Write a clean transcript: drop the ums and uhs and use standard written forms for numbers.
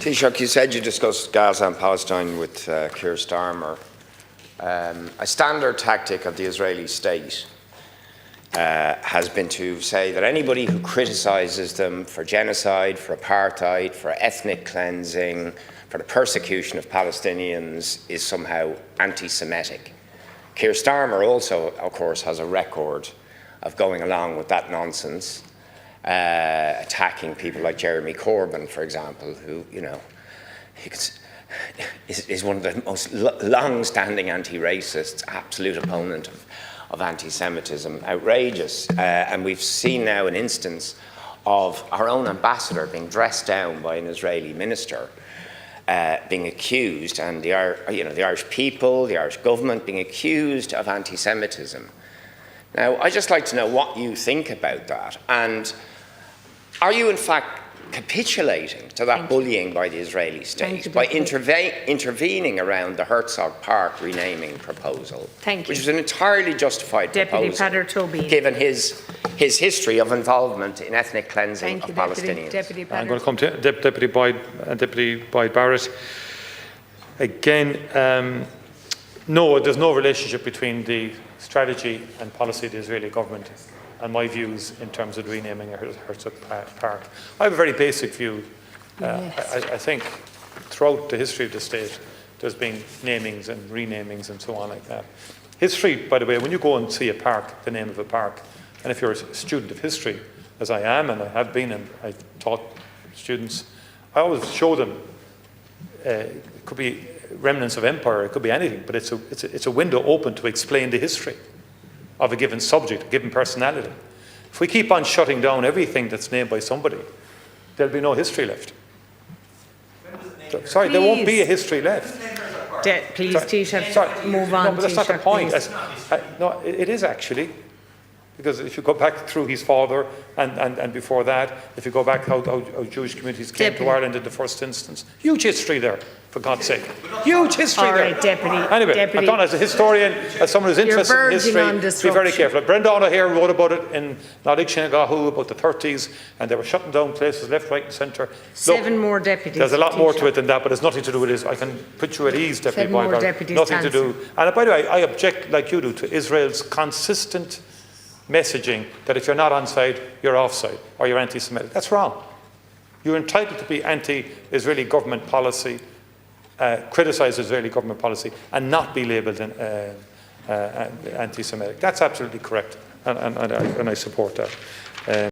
Taoiseach, you said you discussed Gaza and Palestine with Keir Starmer. A standard tactic of the Israeli state has been to say that anybody who criticises them for genocide, for apartheid, for ethnic cleansing, for the persecution of Palestinians is somehow anti-Semitic. Keir Starmer also, of course, has a record of going along with that nonsense, attacking people like Jeremy Corbyn, for example, who, you know, is one of the most long-standing anti-racists, absolute opponent of anti-Semitism, outrageous. And we've seen now an instance of our own ambassador being dressed down by an Israeli minister, being accused, and the Irish people, the Irish government being accused of anti-Semitism. Now, I'd just like to know what you think about that, and are you in fact capitulating to that bullying by the Israeli state by intervening around the Herzog Park renaming proposal, which is an entirely justified proposal, given his history of involvement in ethnic cleansing of Palestinians? I'm going to come to Deputy Boyd Barrett. Again, no, there's no relationship between the strategy and policy of the Israeli government and my views in terms of renaming Herzog Park. I have a very basic view. I think throughout the history of the state, there's been namings and renamings and so on like that. History, by the way, when you go and see a park, the name of a park, and if you're a student of history, as I am and I have been, and I've taught students, I always show them, it could be remnants of empire, it could be anything, but it's a window open to explain the history of a given subject, a given personality. If we keep on shutting down everything that's named by somebody, there'll be no history left. Sorry, there won't be a history left. Please, Taoiseach, move on. No, but that's not the point. No, it is actually. Because if you go back through his father and before that, if you go back how Jewish communities came to Ireland in the first instance, huge history there, for God's sake. Huge history there. Anyway, I'm done as a historian, as someone who's interested in history, be very careful. Brenda O'Neill wrote about it in Nádig Gahu about the 30s, and they were shutting down places left, right and centre. Seven more deputies. There's a lot more to it than that, but it's nothing to do with this. I can put you at ease, Deputy Boyd. Nothing to do. And by the way, I object, like you do, to Israel's consistent messaging that if you're not on side, you're offside, or you're anti-Semitic. That's wrong. You're entitled to be anti-Israeli government policy, criticise Israeli government policy, and not be labelled anti-Semitic. That's absolutely correct, and I support that.